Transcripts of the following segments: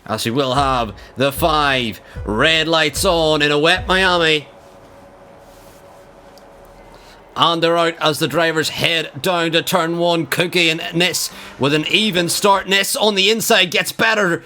as we will have the 5 red lights on in a wet Miami. And they're out as the drivers head down to turn 1. Cookie and Nis with an even start. Nis on the inside gets better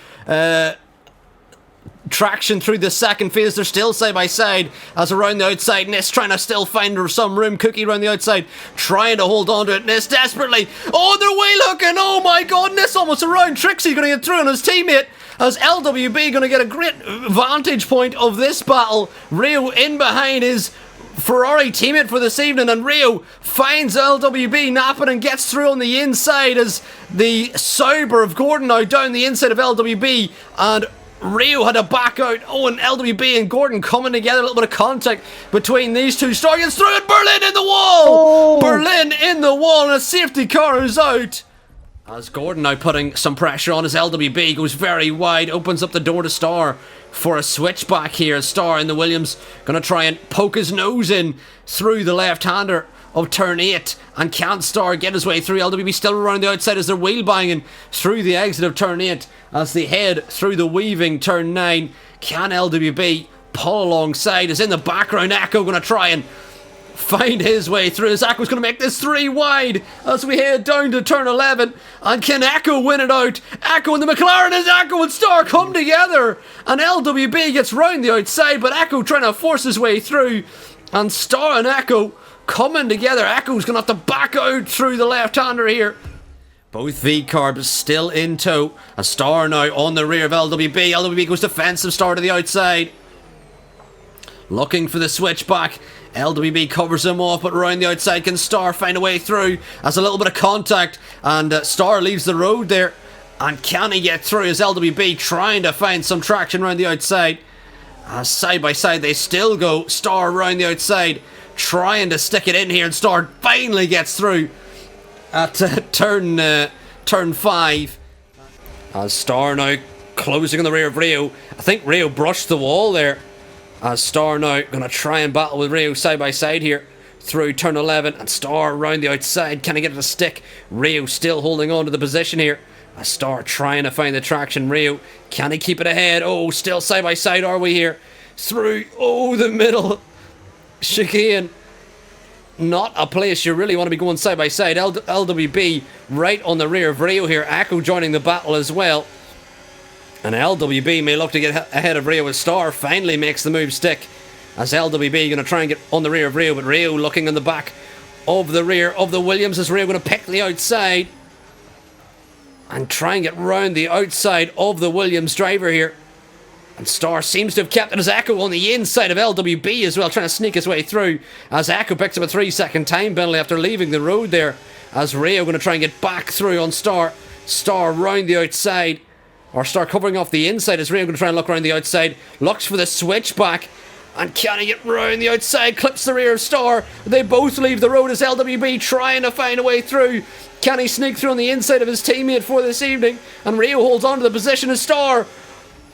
traction through the second phase. They're still side by side as around the outside. Nis trying to still find some room. Cookie around the outside trying to hold on to it. Nis desperately. Oh, they're way looking. Oh my god. Nis almost around. Trixie going to get through on his teammate. As LWB going to get a great vantage point of this battle. Rio in behind his Ferrari teammate for this evening, and Rio finds LWB napping and gets through on the inside as the Sauber of Gordon now down the inside of LWB, and Rio had to back out. Oh, and LWB and Gordon coming together, a little bit of contact between these two. Star gets through it, Berlin in the wall! Oh. Berlin in the wall, and a safety car is out. As Gordon now putting some pressure on as LWB goes very wide, opens up the door to Star for a switchback here. Star in the Williams going to try and poke his nose in through the left-hander of turn 8, and can Star get his way through? LWB still around the outside as they're wheel banging through the exit of turn 8 as they head through the weaving turn 9. Can LWB pull alongside? Is in the background. Echo going to try and find his way through as Echo's going to make this 3 wide as we head down to turn 11. And can Echo win it out? Echo and the McLaren as Echo and Star come together, and LWB gets round the outside, but Echo trying to force his way through, and Star and Echo coming together. Echo's going to have to back out through the left-hander here. Both V-carbs still in tow. A Star now on the rear of LWB. LWB goes defensive. Star to the outside, looking for the switchback. LWB covers him off, but around the outside can Star find a way through as a little bit of contact, and Star leaves the road there. And can he get through as LWB trying to find some traction around the outside? Side by side they still go. Star around the outside trying to stick it in here, and Star finally gets through at turn 5 as Star now closing on the rear of Rio. I think Rio brushed the wall there as Star now going to try and battle with Rio side by side here through turn 11, and Star around the outside. Can he get it to stick? Rio still holding on to the position here as Star trying to find the traction. Rio, can he keep it ahead? Oh, still side by side are we here through, oh, the middle chicane. Not a place you really want to be going side by side. LWB right on the rear of Rio here. Echo joining the battle as well, and LWB may look to get ahead of Rio as Star finally makes the move stick as LWB going to try and get on the rear of Rio, but Rio looking in the back of the rear of the Williams as Rio going to pick the outside and try and get round the outside of the Williams driver here. And Star seems to have kept it as Echo on the inside of LWB as well, trying to sneak his way through as Echo picks up a 3-second time penalty after leaving the road there as Rio going to try and get back through on Star. Star round the outside, or Star covering off the inside as Rio going to try and look around the outside, looks for the switchback, and can he get round the outside, clips the rear of Star. They both leave the road as LWB trying to find a way through. Can he sneak through on the inside of his teammate for this evening? And Rio holds on to the position as Star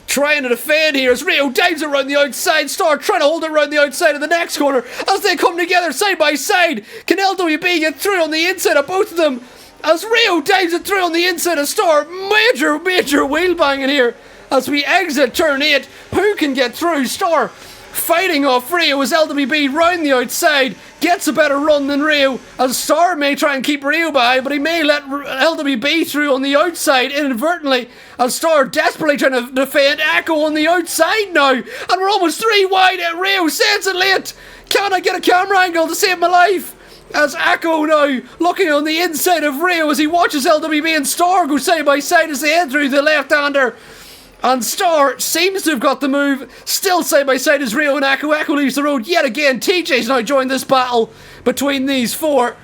trying to defend here as Rio dives around the outside. Star trying to hold it around the outside of the next corner as they come together side by side. Can LWB get through on the inside of both of them as Rio dives it through on the inside of Star? Major wheel banging here as we exit turn 8. Who can get through? Star fighting off Rio as LWB round the outside gets a better run than Rio as Star may try and keep Rio by, but he may let LWB through on the outside inadvertently as Star desperately trying to defend. Echo on the outside now, and we're almost 3 wide at Rio. Sends it late. Can I get a camera angle to save my life? As Echo now looking on the inside of Rio as he watches LWB and Star go side by side as they head through the left-hander. And Star seems to have got the move. Still side by side as Rio and Echo. Echo leaves the road yet again. TJ's now joined this battle between these 4.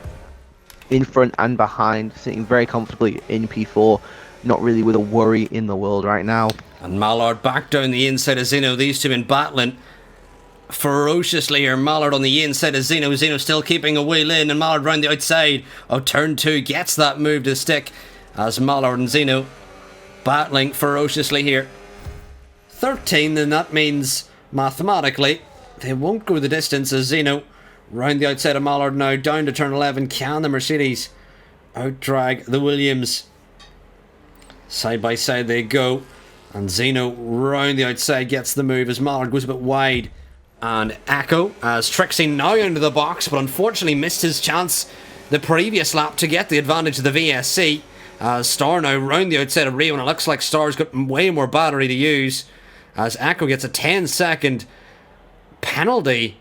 In front and behind, sitting very comfortably in P4. Not really with a worry in the world right now. And Mallard back down the inside of Zeno. These two been battling ferociously here. Mallard on the inside of Zeno. Zeno still keeping a wheel in, and Mallard round the outside of turn 2 gets that move to stick as Mallard and Zeno battling ferociously here. 13, then that means mathematically they won't go the distance as Zeno round the outside of Mallard now down to turn 11. Can the Mercedes outdrag the Williams? Side by side they go And Zeno round the outside gets the move as Mallard goes a bit wide. And Echo as Trixie now into the box, but unfortunately missed his chance the previous lap to get the advantage of the VSC. As Star now round the outside of Rio, and it looks like Star's got way more battery to use. As Echo gets a 10-second penalty.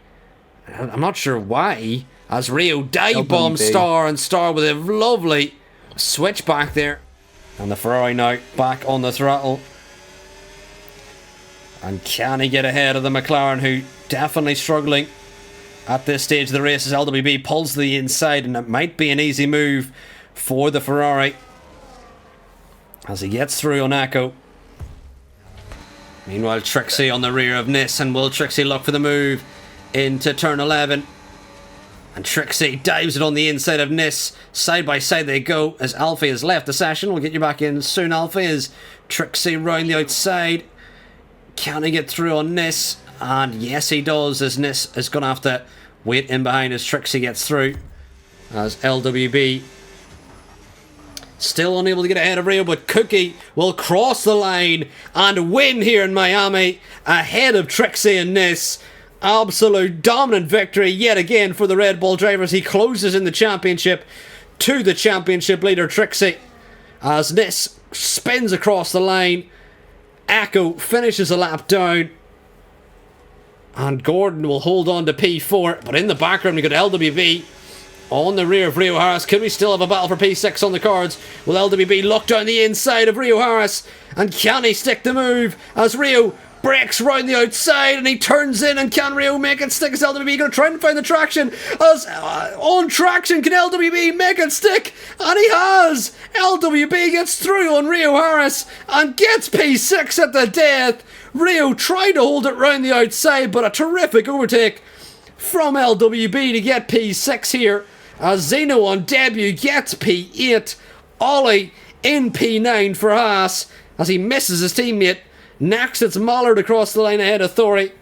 I'm not sure why. As Rio dive bombs Star, and Star with a lovely switch back there. And the Ferrari now back on the throttle. And can he get ahead of the McLaren, who definitely struggling at this stage of the race as LWB pulls to the inside, and it might be an easy move for the Ferrari as he gets through on Echo. Meanwhile, Trixie on the rear of Nis, and will Trixie look for the move into turn 11? And Trixie dives it on the inside of Nis. Side by side they go as Alfie has left the session. We'll get you back in soon, Alfie, as Trixie round the outside. Can he get through on Nis? And yes, he does, as Nis is going to have to wait in behind as Trixie gets through. As LWB still unable to get ahead of Rio, but Cookie will cross the line and win here in Miami ahead of Trixie and Nis. Absolute dominant victory yet again for the Red Bull drivers. He closes in the championship to the championship leader Trixie as Nis spins across the line. Echo finishes a lap down, and Gordon will hold on to P4, but in the background we got LWB on the rear of Rio Harris. Could we still have a battle for P6 on the cards? Will LWB look down the inside of Rio Harris, and can he stick the move as Rio breaks round the outside and he turns in, and can Rio make it stick as LWB going to try and find the traction as on traction can LWB make it stick, and he has. LWB gets through on Rio Harris and gets P6 at the death. Rio tried to hold it round the outside, but a terrific overtake from LWB to get P6 here as Zeno on debut gets P8. Ollie in P9 for Haas as he misses his teammate. Next, it's Mallard across the line ahead of Thori.